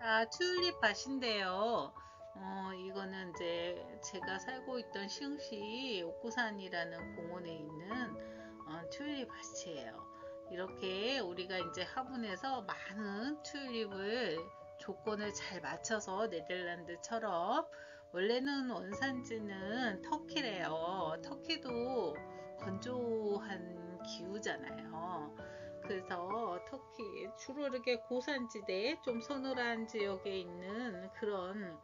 튤립 밭인데요. 이거는 이제 제가 살고 있던 시흥시 옥구산이라는 공원에 있는 튤립 밭이에요. 이렇게 우리가 이제 화분에서 많은 튤립을 조건을 잘 맞춰서 네덜란드처럼 원래는 원산지는 터키래요. 터키도 건조한 기후잖아요. 그래서 터키 주로 이렇게 고산지대 좀 서늘한 지역에 있는 그런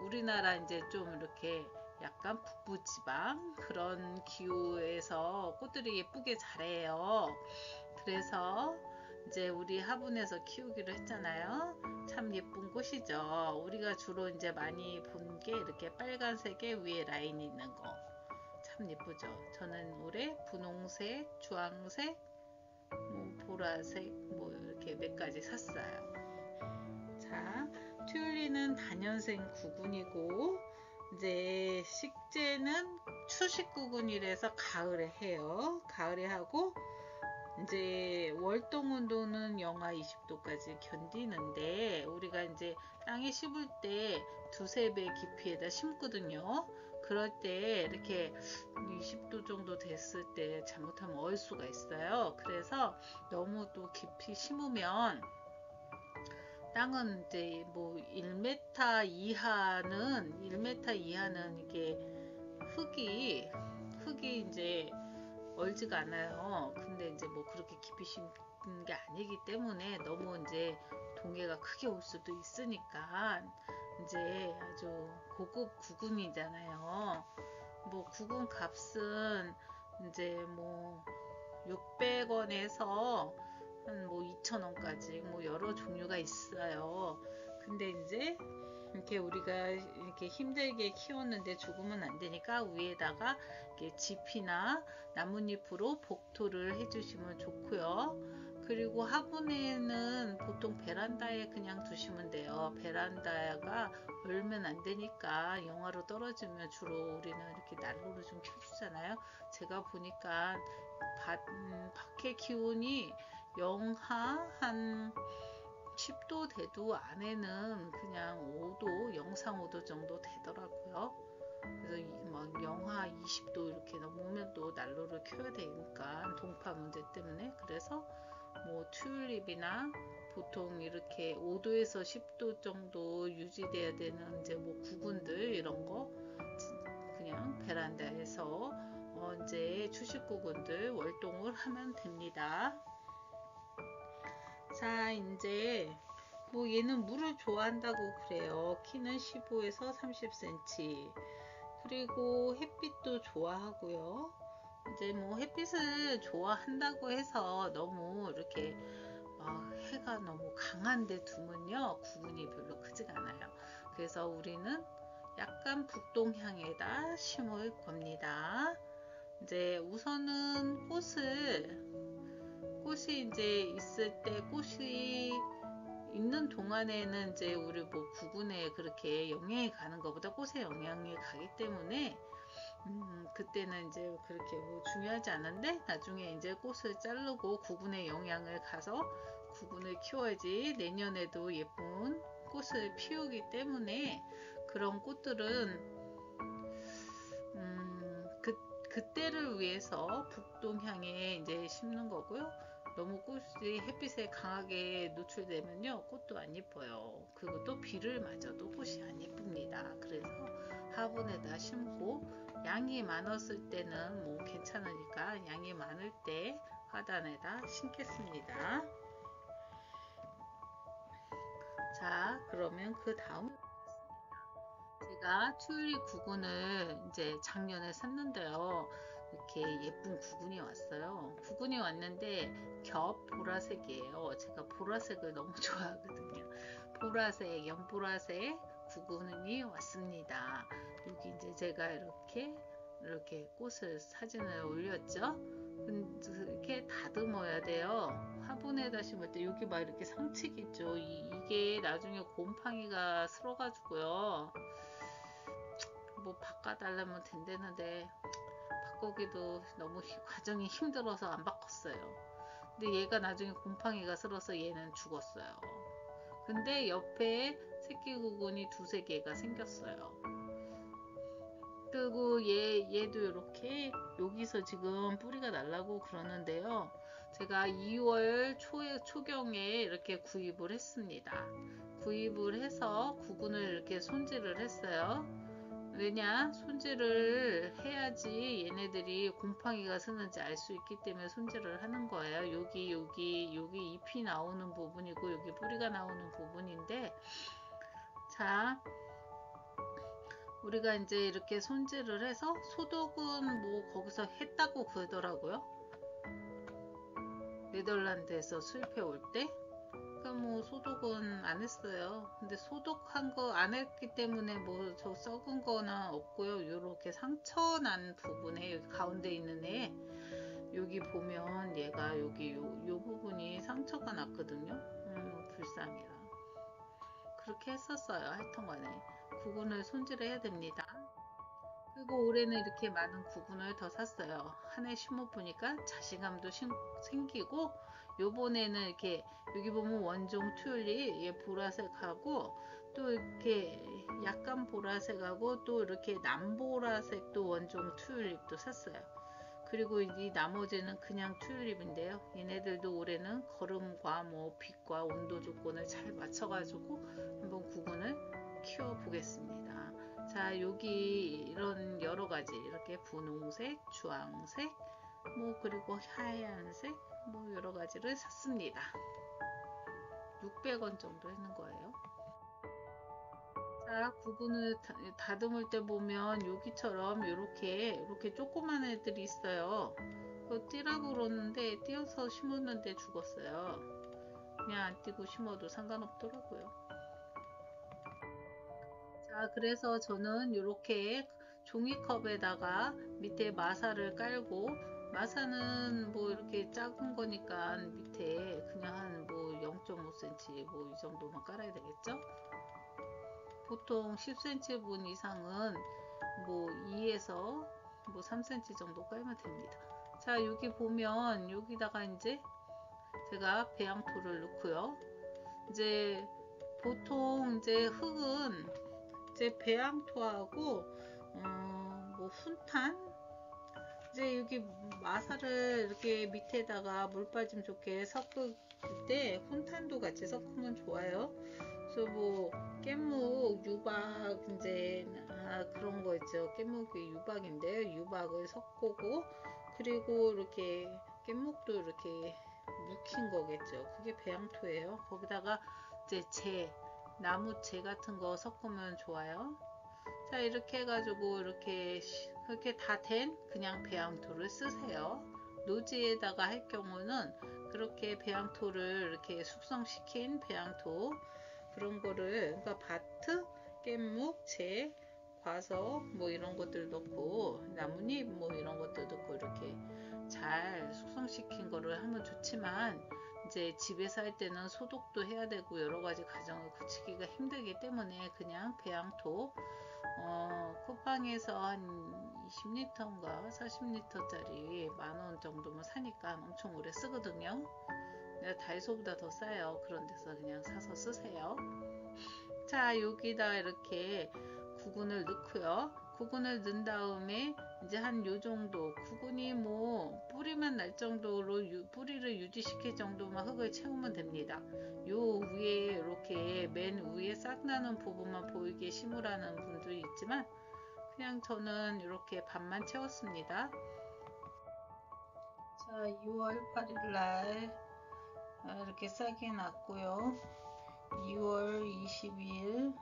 우리나라 이제 좀 이렇게 약간 북부지방 그런 기후에서 꽃들이 예쁘게 자래요. 그래서 이제 우리 화분에서 키우기로 했잖아요. 참 예쁜 꽃이죠. 우리가 주로 이제 많이 본 게 이렇게 빨간색에 위에 라인이 있는 거. 참 예쁘죠. 저는 올해 분홍색, 주황색, 보라색 뭐 이렇게 몇 가지 샀어요. 자, 튤립은 다년생 구근이고 이제 식재는 추식 구근이라서 가을에 해요. 가을에 하고 이제 월동 온도는 영하 20도까지 견디는데 우리가 이제 땅에 심을 때 두세 배 깊이에다 심거든요. 그럴 때 이렇게 20도 정도 됐을 때 잘못하면 얼 수가 있어요. 그래서 너무 또 깊이 심으면 땅은 이제 뭐 1m 이하는 이게 흙이 이제 얼지가 않아요. 근데 이제 뭐 그렇게 깊이 심는 게 아니기 때문에 너무 이제 동해가 크게 올 수도 있으니까 이제 아주 고급 구근이잖아요. 뭐 구근 값은 이제 뭐 600원에서 한 뭐 2,000원까지 뭐 여러 종류가 있어요. 근데 이제 이렇게 우리가 이렇게 힘들게 키웠는데 죽으면 안 되니까 위에다가 이렇게 지피나 나뭇잎으로 복토를 해주시면 좋고요. 그리고 화분에는 보통 베란다에 그냥 두시면 돼요. 베란다가 얼면 안 되니까 영하로 떨어지면 주로 우리는 이렇게 난로를 좀 켜주잖아요. 제가 보니까 밖에 기온이 영하 한 10도 돼도 안에는 그냥 5도, 영상 5도 정도 되더라고요. 그래서 막 영하 20도 이렇게 넘으면 또 난로를 켜야 되니까 동파 문제 때문에. 그래서 뭐 튤립이나 보통 이렇게 5도에서 10도 정도 유지돼야 되는 이제 뭐 구근들 이런 거 그냥 베란다에서 이제 추식구근들 월동을 하면 됩니다. 자, 이제 뭐 얘는 물을 좋아한다고 그래요. 키는 15에서 30cm. 그리고 햇빛도 좋아하고요. 이제 뭐 햇빛을 좋아한다고 해서 너무 이렇게 해가 너무 강한데 두면요 구분이 별로 크지가 않아요. 그래서 우리는 약간 북동향에다 심을 겁니다. 이제 우선은 꽃이 이제 있을 때 꽃이 있는 동안에는 이제 우리 뭐 구근에 그렇게 영향이 가는 것보다 꽃에 영향이 가기 때문에 그때는 이제 그렇게 뭐 중요하지 않은데 나중에 이제 꽃을 자르고 구근에 영향을 가서 구근을 키워야지 내년에도 예쁜 꽃을 피우기 때문에 그런 꽃들은 그때를 위해서 북동향에 이제 심는 거고요. 너무 꽃이 햇빛에 강하게 노출되면요 꽃도 안 예뻐요. 그리고 또 비를 맞아도 꽃이 안 예쁩니다. 그래서 화분에다 심고 양이 많았을 때는 뭐 괜찮으니까 양이 많을 때 화단에다 심겠습니다. 자, 그러면 그 다음 제가 튤립 구근을 이제 작년에 샀는데요. 이렇게 예쁜 구근이 왔어요. 구근이 왔는데 겹 보라색이에요. 제가 보라색을 너무 좋아하거든요. 보라색, 연보라색 구근이 왔습니다. 여기 이제 제가 이렇게 꽃을 사진을 올렸죠. 이렇게 다듬어야 돼요. 화분에다 심을 때 여기 막 이렇게 상측 있죠. 이게 나중에 곰팡이가 슬어가지고요. 뭐 바꿔달라면 된다는데 바꾸기도 너무 과정이 힘들어서 안 바꿨어요. 근데 얘가 나중에 곰팡이가 슬어서 얘는 죽었어요. 근데 옆에 새끼 구근이 두세 개가 생겼어요. 그리고 얘도 이렇게 여기서 지금 뿌리가 날라고 그러는데요. 제가 2월 초경에 이렇게 구입을 했습니다. 구입을 해서 구근을 이렇게 손질을 했어요. 왜냐? 손질을 해야지 얘네들이 곰팡이가 쓰는지 알 수 있기 때문에 손질을 하는 거예요. 여기 잎이 나오는 부분이고 여기 뿌리가 나오는 부분인데, 자, 우리가 이제 이렇게 손질을 해서 소독은 뭐 거기서 했다고 그러더라고요. 네덜란드에서 수입해 올 때. 그러니까 뭐 소독은 안 했어요. 근데 소독한 거 안 했기 때문에 뭐 저 썩은 거나 없고요. 요렇게 상처 난 부분에 여기 가운데 있는 애, 여기 보면 얘가 여기 요 부분이 상처가 났거든요. 불쌍해라. 그렇게 했었어요. 하여튼 간에 구근을 손질해야 됩니다. 그리고 올해는 이렇게 많은 구근을 더 샀어요. 한 해 심어보니까 자신감도 생기고, 요번에는 이렇게 여기 보면 원종 튤립, 얘 보라색하고 또 이렇게 약간 보라색하고 또 이렇게 남보라색도 원종 튤립도 샀어요. 그리고 이 나머지는 그냥 튤립인데요. 얘네들도 올해는 거름과 뭐 빛과 온도 조건을 잘 맞춰가지고 한번 구근을 키워 보겠습니다. 자, 여기 이런 여러 가지 이렇게 분홍색, 주황색, 뭐 그리고 하얀색, 뭐 여러 가지를 샀습니다. 600원 정도 하는 거예요. 자, 구근을 다듬을 때 보면 여기처럼 이렇게 조그만 애들이 있어요. 그거 띠라고 그러는데 띄어서 심었는데 죽었어요. 그냥 안 띄고 심어도 상관없더라고요. 자, 그래서 저는 이렇게 종이컵에다가 밑에 마사를 깔고, 마사는 뭐 이렇게 작은 거니까 밑에 그냥 한 뭐 0.5cm 뭐 이 정도만 깔아야 되겠죠? 보통 10cm 분 이상은 뭐 2에서 뭐 3cm 정도 깔면 됩니다. 자, 여기 보면 여기다가 이제 제가 배양토를 넣고요. 이제 보통 이제 흙은 이제 배양토하고 뭐 훈탄, 이제 여기 마사를 이렇게 밑에다가 물 빠짐 좋게 섞을 때 훈탄도 같이 섞으면 좋아요. 그래서 뭐 깻묵, 유박, 이제 그런 거 있죠. 깻묵이 유박인데요. 유박을 섞고, 그리고 이렇게 깻묵도 이렇게 묵힌 거겠죠. 그게 배양토예요. 거기다가 이제 나무재 같은 거 섞으면 좋아요. 자, 이렇게 해가지고 그렇게 다 된 그냥 배양토를 쓰세요. 노지에다가 할 경우는 그렇게 배양토를 이렇게 숙성시킨 배양토, 그런 거를, 그러니까 바트, 깻묵, 재, 과석 뭐 이런 것들 넣고 나뭇잎 뭐 이런 것들 넣고 이렇게 잘 숙성시킨 거를 하면 좋지만, 이제 집에서 할 때는 소독도 해야 되고 여러 가지 과정을 거치기가 힘들기 때문에 그냥 배양토, 쿠팡에서 한 20리터인가 40리터짜리 10,000원 정도면 사니까 엄청 오래 쓰거든요. 내가 다이소보다 더 싸요. 그런 데서 그냥 사서 쓰세요. 자, 여기다 이렇게 구근을 넣고요. 구근을 넣은 다음에 이제 한 요 정도, 구근이 뭐 뿌리만 날 정도로 뿌리를 유지시킬 정도만 흙을 채우면 됩니다. 요 위에 이렇게 맨 위에 싹 나는 부분만 보이게 심으라는 분도 있지만 그냥 저는 이렇게 반만 채웠습니다. 자, 6월 8일 날 이렇게 싹이 났고요. 2월 22일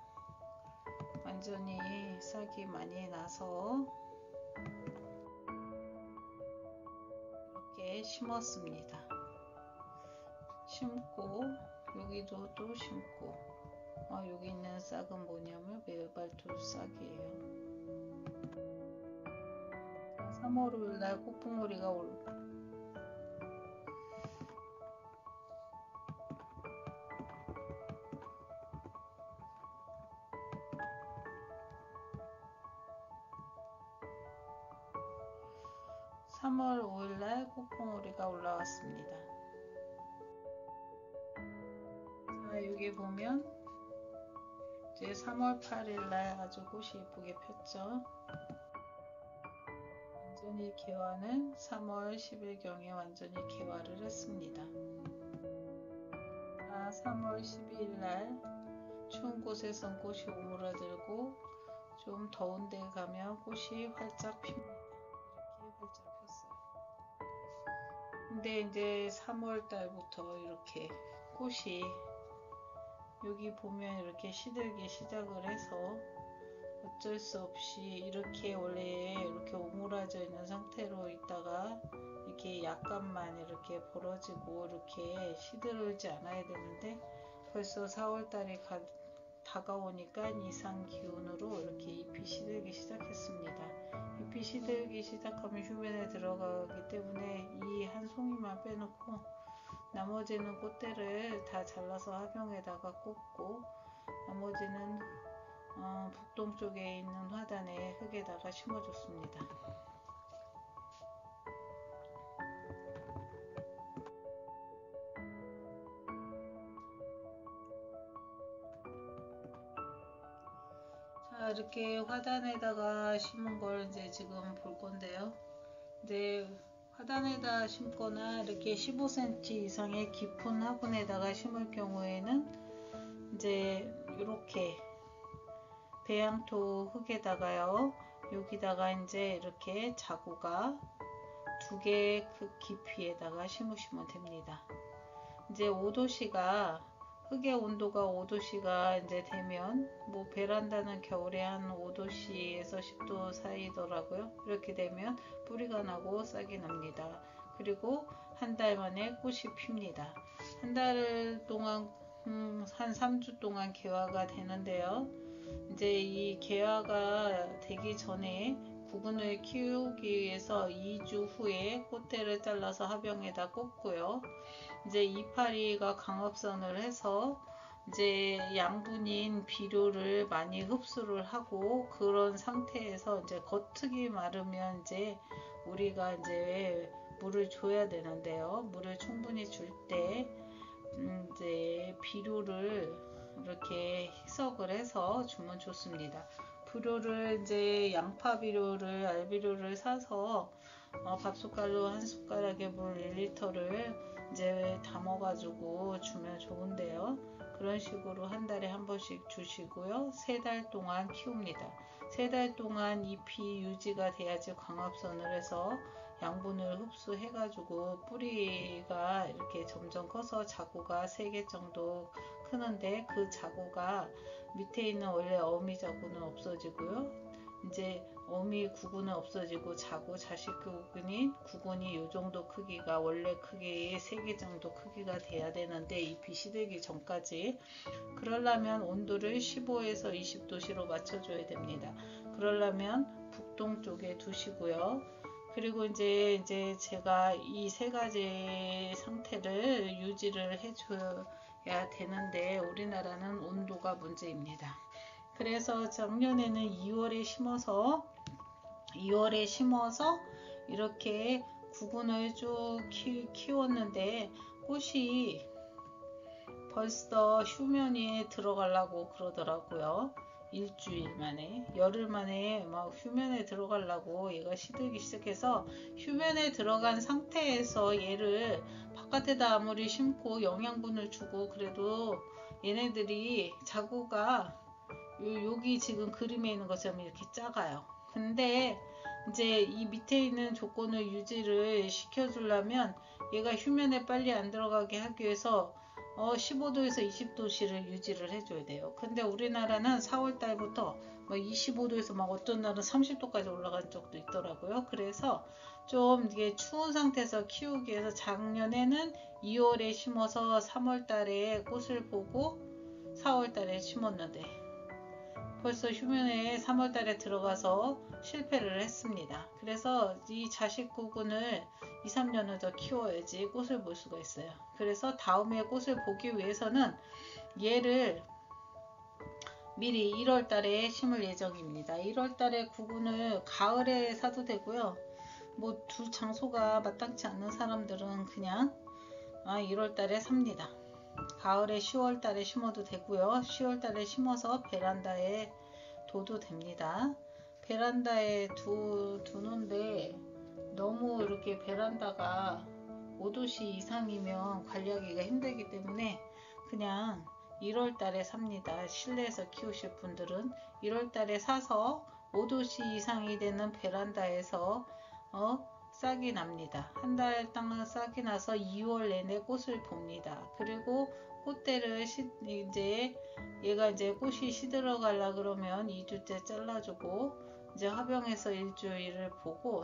완전히 싹이 많이 나서 이렇게 심었습니다. 심고 여기도 또 심고, 여기 있는 싹은 뭐냐면 메발토 싹이에요. 3월 5일 날 꽃봉오리가 3월 5일 날 꽃봉오리가 올라왔습니다. 자, 여기 여기 보면 이제 3월 8일날 아주 꽃이 이쁘게 폈죠. 완전히 개화는 3월 10일경에 완전히 개화를 했습니다. 3월 12일날 추운 곳에선 꽃이 오므라들고 좀 더운 데 가면 꽃이 활짝 핍니다. 이렇게 활짝 폈어요. 근데 이제 3월 달부터 이렇게 꽃이 여기 보면 이렇게 시들기 시작을 해서 어쩔 수 없이 이렇게 원래 이렇게 오므라져 있는 상태로 있다가 이렇게 약간만 이렇게 벌어지고 이렇게 시들지 않아야 되는데 벌써 4월달이 다가오니까 이상 기온으로 이렇게 잎이 시들기 시작했습니다. 잎이 시들기 시작하면 휴면에 들어가기 때문에 이 한 송이만 빼놓고 나머지는 꽃대를 다 잘라서 화병에다가 꽂고 나머지는 북동쪽에 있는 화단에 흙에다가 심어줬습니다. 자, 이렇게 화단에다가 심은 걸 이제 지금 볼 건데요. 이제 화단에다 심거나 이렇게 15cm 이상의 깊은 화분에다가 심을 경우에는 이제 이렇게 배양토 흙에다가요, 여기다가 이제 이렇게 자구가 2개 그 깊이에다가 심으시면 됩니다. 이제 5도씨가 흙의 온도가 5도씨가 이제 되면 뭐 베란다는 겨울에 한 5도씨에서 10도 사이더라고요. 이렇게 되면 뿌리가 나고 싹이 납니다. 그리고 한 달 만에 꽃이 핍니다. 한 달 동안 한 3주 동안 개화가 되는데요. 이제 이 개화가 되기 전에 구근을 키우기 위해서 2주 후에 꽃대를 잘라서 화병에다 꽂고요. 이제 이파리가 광합선을 해서 이제 양분인 비료를 많이 흡수를 하고 그런 상태에서 이제 겉흙이 마르면 이제 우리가 이제 물을 줘야 되는데요. 물을 충분히 줄 때 이제 비료를 이렇게 희석을 해서 주면 좋습니다. 비료를 이제 양파 비료를 알비료를 사서 밥숟갈로 한 숟가락에 물 1리터를 이제 담아가지고 주면 좋은데요. 그런 식으로 한 달에 한 번씩 주시고요. 3달 동안 키웁니다. 3달 동안 잎이 유지가 돼야지 광합선을 해서 양분을 흡수해가지고 뿌리가 이렇게 점점 커서 자구가 3개 정도 크는데 그 자구가 밑에 있는 원래 어미 자구는 없어지고요. 이제 어미 구근은 없어지고 자구 자식 구근이 이 정도 크기가 원래 크기의 3개 정도 크기가 돼야 되는데 잎이 시들기 전까지 그러려면 온도를 15에서 20도씨로 맞춰줘야 됩니다. 그러려면 북동쪽에 두시고요. 그리고 이제 제가 이 3가지 상태를 유지를 해줘야 되는데 우리나라는 온도가 문제입니다. 그래서 작년에는 2월에 심어서 이렇게 구근을 쭉 키웠는데 꽃이 벌써 휴면에 들어가려고 그러더라고요. 일주일 만에, 열흘 만에 막 휴면에 들어가려고 얘가 시들기 시작해서 휴면에 들어간 상태에서 얘를 바깥에다 아무리 심고 영양분을 주고 그래도 얘네들이 자구가 여기 지금 그림에 있는 것처럼 이렇게 작아요. 근데 이제 이 밑에 있는 조건을 유지를 시켜주려면 얘가 휴면에 빨리 안 들어가게 하기 위해서 15도에서 20도씨를 유지를 해줘야 돼요. 근데 우리나라는 4월달부터 25도에서 막 어떤 날은 30도까지 올라간 적도 있더라고요. 그래서 좀 이게 추운 상태에서 키우기 위해서 작년에는 2월에 심어서 3월달에 꽃을 보고 4월달에 심었는데 벌써 휴면에 3월달에 들어가서 실패를 했습니다. 그래서 이 자식 구근을 2-3년을 더 키워야지 꽃을 볼 수가 있어요. 그래서 다음에 꽃을 보기 위해서는 얘를 미리 1월달에 심을 예정입니다. 1월달에 구근을 가을에 사도 되고요. 뭐 둘 장소가 마땅치 않는 사람들은 그냥 1월달에 삽니다. 가을에 10월 달에 심어도 되고요. 10월 달에 심어서 베란다에 둬도 됩니다. 베란다에 두는데 너무 이렇게 베란다가 5도씨 이상이면 관리하기가 힘들기 때문에 그냥 1월 달에 삽니다. 실내에서 키우실 분들은 1월 달에 사서 5도씨 이상이 되는 베란다에서 싹이 납니다. 한 달 동안 싹이 나서 2월 내내 꽃을 봅니다. 그리고 꽃대를 이제 얘가 이제 꽃이 시들어 가려 그러면 2주째 잘라주고 이제 화병에서 일주일을 보고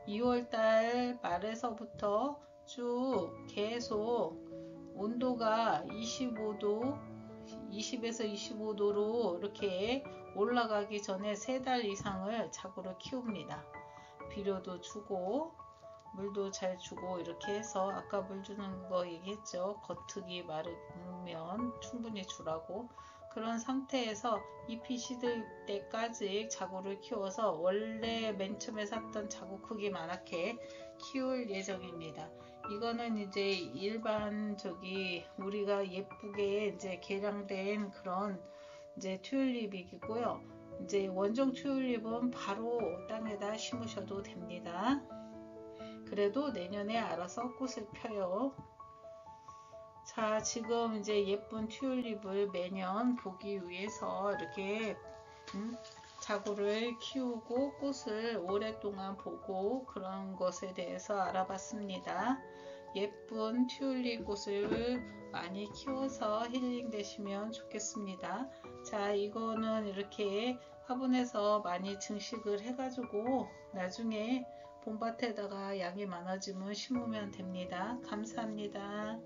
2월달 말에서부터 쭉 계속 온도가 20에서 25도로 이렇게 올라가기 전에 3달 이상을 자구를 키웁니다. 비료도 주고 물도 잘 주고 이렇게 해서 아까 물 주는 거 얘기했죠. 겉흙이 마르면 충분히 주라고. 그런 상태에서 잎이 시들 때까지 자구를 키워서 원래 맨 처음에 샀던 자구 크기만하게 키울 예정입니다. 이거는 이제 일반 우리가 예쁘게 이제 개량된 그런 이제 튤립이고요. 이제 원종 튤립은 바로 땅에다 심으셔도 됩니다. 그래도 내년에 알아서 꽃을 펴요. 자, 지금 이제 예쁜 튤립을 매년 보기 위해서 이렇게 자구를 키우고 꽃을 오랫동안 보고 그런 것에 대해서 알아봤습니다. 예쁜 튤립 꽃을 많이 키워서 힐링 되시면 좋겠습니다. 자, 이거는 이렇게 화분에서 많이 증식을 해가지고 나중에 봄밭에다가 양이 많아지면 심으면 됩니다. 감사합니다.